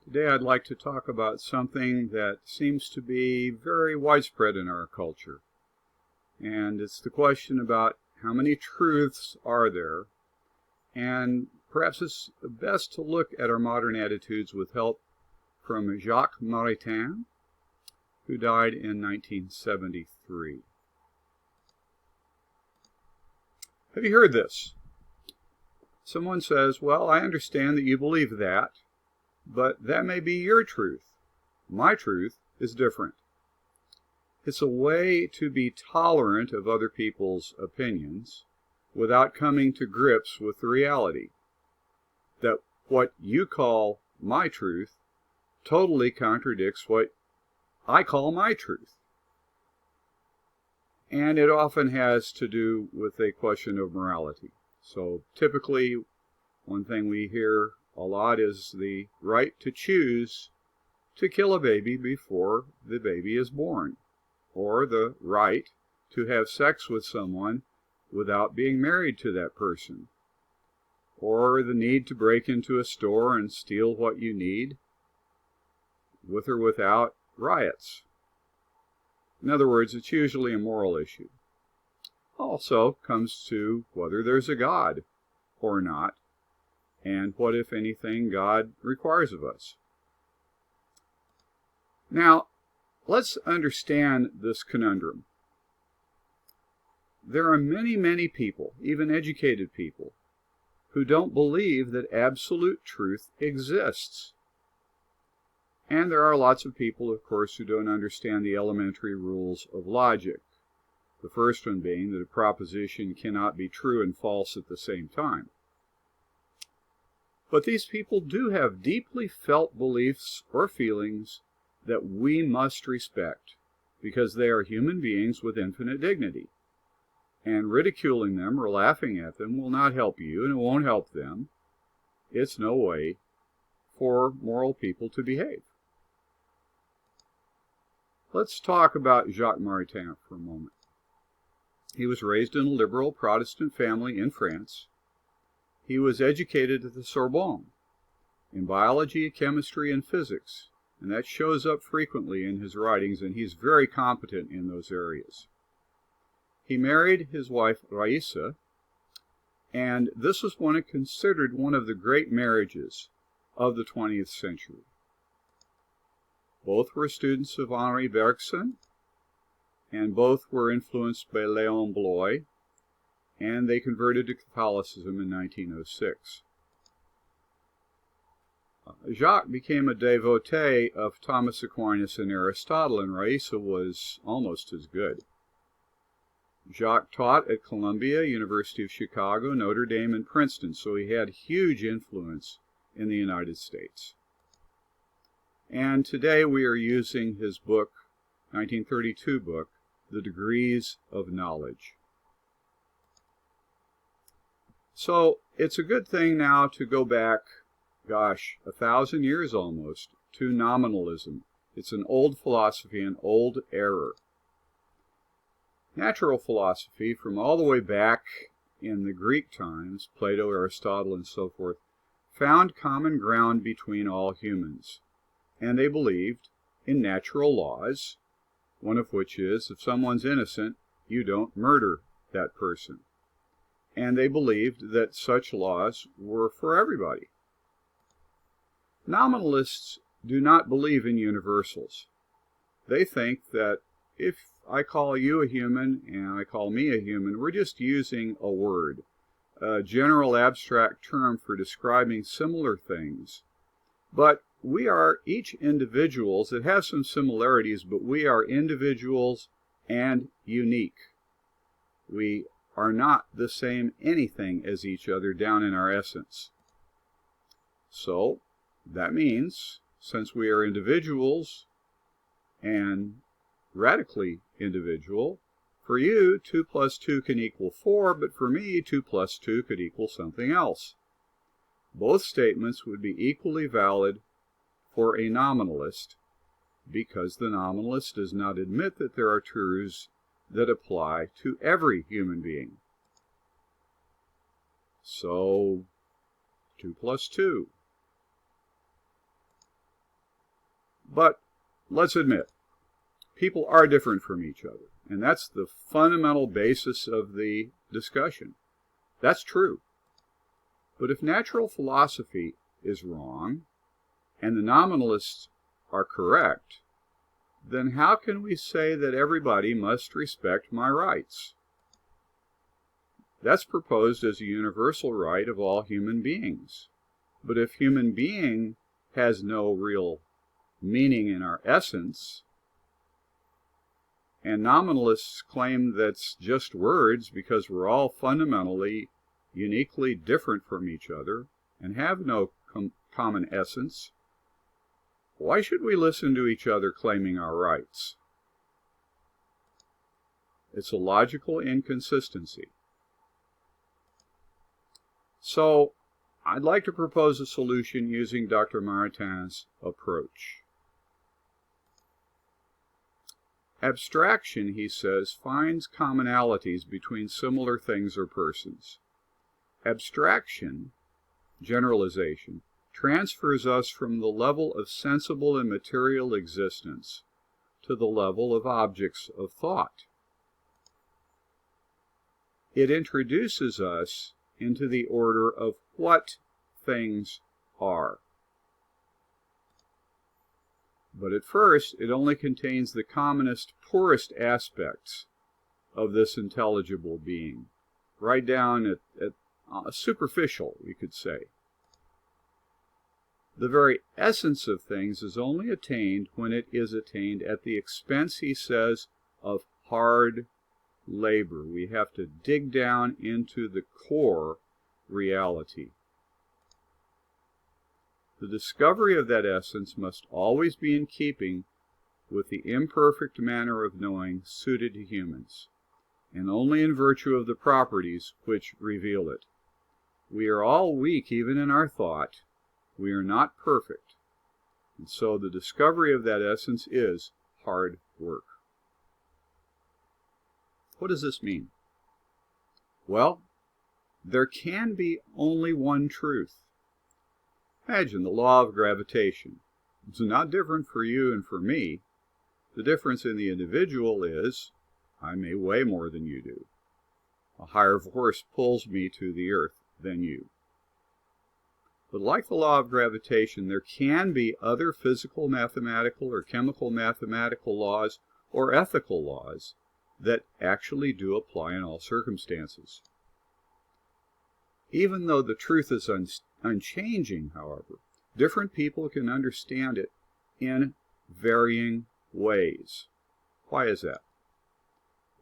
Today I'd like to talk about something that seems to be very widespread in our culture. And it's the question about how many truths are there? And perhaps it's best to look at our modern attitudes with help from Jacques Maritain, who died in 1973. Have you heard this? Someone says, well, I understand that you believe that, but that may be your truth. My truth is different. It's a way to be tolerant of other people's opinions without coming to grips with the reality that what you call my truth totally contradicts what I call my truth. And it often has to do with a question of morality. So typically, one thing we hear a lot is the right to choose to kill a baby before the baby is born, or the right to have sex with someone without being married to that person, or the need to break into a store and steal what you need, with or without riots. In other words, it's usually a moral issue. Also comes to whether there's a God or not, and what, if anything, God requires of us. Now, let's understand this conundrum. There are many, many people, even educated people, who don't believe that absolute truth exists. And there are lots of people, of course, who don't understand the elementary rules of logic. The first one being that a proposition cannot be true and false at the same time. But these people do have deeply felt beliefs or feelings that we must respect, because they are human beings with infinite dignity. And ridiculing them or laughing at them will not help you, and it won't help them. It's no way for moral people to behave. Let's talk about Jacques Maritain for a moment. He was raised in a liberal Protestant family in France. He was educated at the Sorbonne in biology, chemistry, and physics, and that shows up frequently in his writings, and he's very competent in those areas. He married his wife Raissa, and this was considered one of the great marriages of the 20th century. Both were students of Henri Bergson, and both were influenced by Léon Bloy, and they converted to Catholicism in 1906. Jacques became a devotee of Thomas Aquinas and Aristotle, and Raissa was almost as good. Jacques taught at Columbia, University of Chicago, Notre Dame, and Princeton, so he had huge influence in the United States. And today we are using his book, 1932 book, The Degrees of Knowledge. So it's a good thing now to go back, 1,000 years almost, to nominalism. It's an old philosophy, an old error. Natural philosophy, from all the way back in the Greek times, Plato, Aristotle, and so forth, found common ground between all humans. And they believed in natural laws, one of which is, if someone's innocent, you don't murder that person. And they believed that such laws were for everybody. Nominalists do not believe in universals. They think that if I call you a human and I call me a human, we're just using a word, a general abstract term for describing similar things. But we are each individuals that have some similarities, but we are individuals and unique. We are not the same anything as each other down in our essence. So that means, since we are individuals and radically individual, for you 2 plus 2 can equal 4, but for me 2 plus 2 could equal something else. Both statements would be equally valid for a nominalist, because the nominalist does not admit that there are truths that apply to every human being. So 2 plus 2. But let's admit, people are different from each other, and that's the fundamental basis of the discussion. That's true. But if natural philosophy is wrong, and the nominalists are correct, then how can we say that everybody must respect my rights? That's proposed as a universal right of all human beings. But if human being has no real meaning in our essence, and nominalists claim that's just words because we're all fundamentally, uniquely different from each other and have no common essence, why should we listen to each other claiming our rights? It's a logical inconsistency. So, I'd like to propose a solution using Dr. Maritain's approach. Abstraction, he says, finds commonalities between similar things or persons. Abstraction, generalization, transfers us from the level of sensible and material existence to the level of objects of thought. It introduces us into the order of what things are. But at first, it only contains the commonest, poorest aspects of this intelligible being, right down at superficial, we could say. The very essence of things is only attained when it is attained at the expense, he says, of hard labor. We have to dig down into the core reality. The discovery of that essence must always be in keeping with the imperfect manner of knowing suited to humans, and only in virtue of the properties which reveal it. We are all weak even in our thought. We are not perfect, and so the discovery of that essence is hard work. What does this mean? Well, there can be only one truth. Imagine the law of gravitation. It's not different for you and for me. The difference in the individual is I may weigh more than you do. A higher force pulls me to the earth than you. But like the law of gravitation, there can be other physical, mathematical, or chemical mathematical laws or ethical laws that actually do apply in all circumstances. Even though the truth is unchanging, however, different people can understand it in varying ways. Why is that?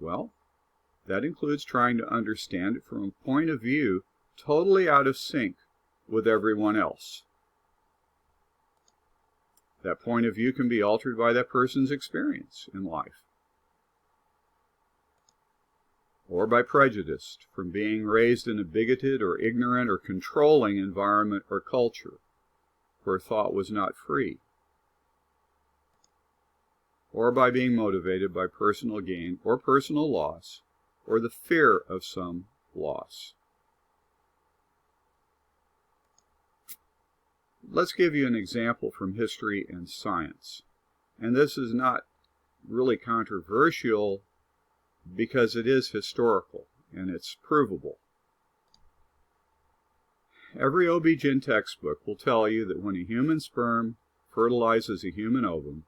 Well, that includes trying to understand it from a point of view totally out of sync with everyone else. That point of view can be altered by that person's experience in life, or by prejudice from being raised in a bigoted or ignorant or controlling environment or culture where thought was not free, or by being motivated by personal gain or personal loss or the fear of some loss. Let's give you an example from history and science. And this is not really controversial because it is historical and it's provable. Every OB-GYN textbook will tell you that when a human sperm fertilizes a human ovum,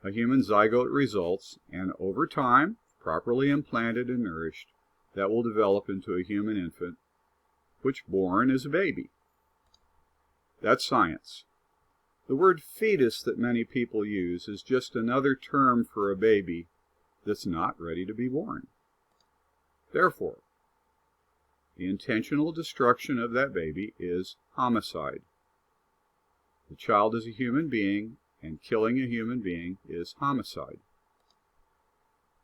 a human zygote results, and over time, properly implanted and nourished, that will develop into a human infant, which born is a baby. That's science. The word fetus that many people use is just another term for a baby that's not ready to be born. Therefore, the intentional destruction of that baby is homicide. The child is a human being, and killing a human being is homicide.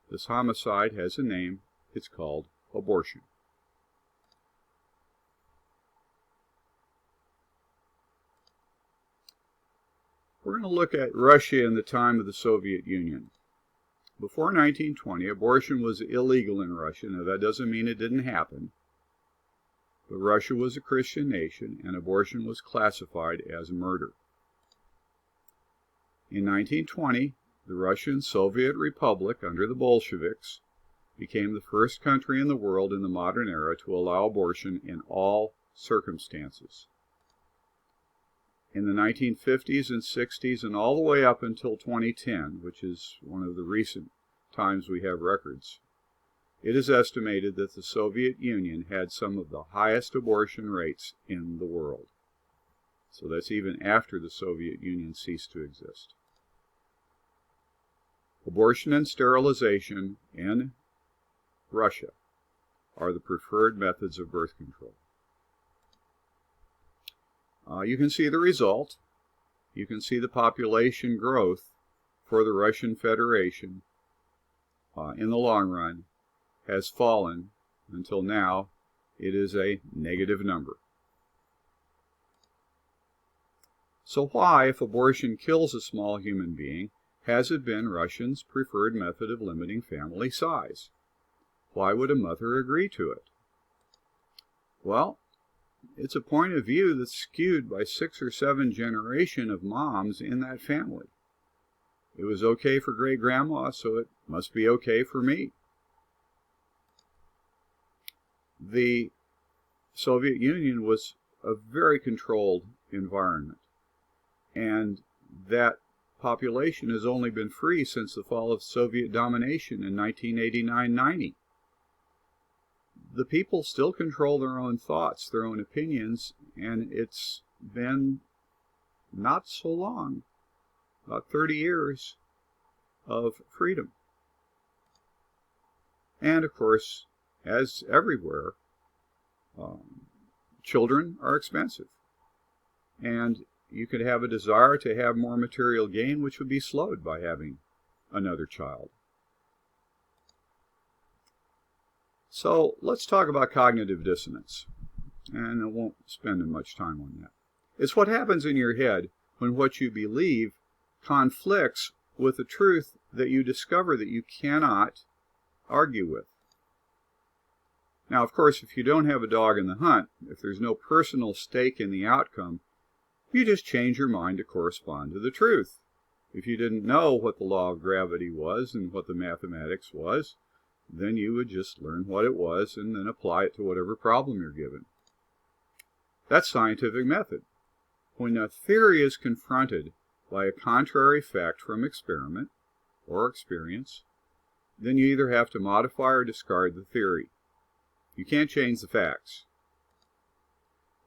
This homicide has a name. It's called abortion. We're going to look at Russia in the time of the Soviet Union. Before 1920, abortion was illegal in Russia. Now, that doesn't mean it didn't happen. But Russia was a Christian nation, and abortion was classified as murder. In 1920, the Russian Soviet Republic, under the Bolsheviks, became the first country in the world in the modern era to allow abortion in all circumstances. In the 1950s and 60s and all the way up until 2010, which is one of the recent times we have records, it is estimated that the Soviet Union had some of the highest abortion rates in the world. So that's even after the Soviet Union ceased to exist. Abortion and sterilization in Russia are the preferred methods of birth control. You can see the result. You can see the population growth for the Russian Federation in the long run has fallen until now it is a negative number. So why, if abortion kills a small human being, has it been Russians' preferred method of limiting family size? Why would a mother agree to it? Well, it's a point of view that's skewed by 6 or 7 generations of moms in that family. It was okay for great-grandma, so it must be okay for me. The Soviet Union was a very controlled environment, and that population has only been free since the fall of Soviet domination in 1989-90. The people still control their own thoughts, their own opinions, and it's been not so long, about 30 years of freedom. And of course, as everywhere, children are expensive. And you could have a desire to have more material gain, which would be slowed by having another child. So let's talk about cognitive dissonance. And I won't spend much time on that. It's what happens in your head when what you believe conflicts with the truth that you discover that you cannot argue with. Now, of course, if you don't have a dog in the hunt, if there's no personal stake in the outcome, you just change your mind to correspond to the truth. If you didn't know what the law of gravity was and what the mathematics was, then you would just learn what it was and then apply it to whatever problem you're given. That's scientific method. When a theory is confronted by a contrary fact from experiment or experience, then you either have to modify or discard the theory. You can't change the facts.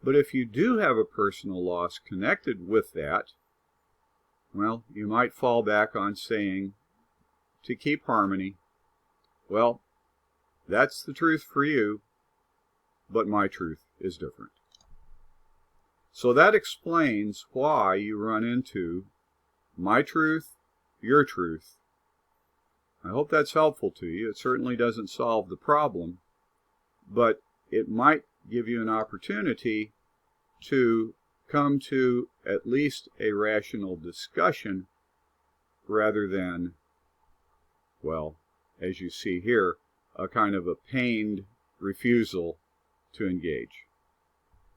But if you do have a personal loss connected with that, well, you might fall back on saying, to keep harmony, well, that's the truth for you, but my truth is different. So that explains why you run into my truth, your truth. I hope that's helpful to you. It certainly doesn't solve the problem, but it might give you an opportunity to come to at least a rational discussion rather than, well, as you see here, a kind of a pained refusal to engage.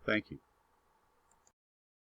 Thank you.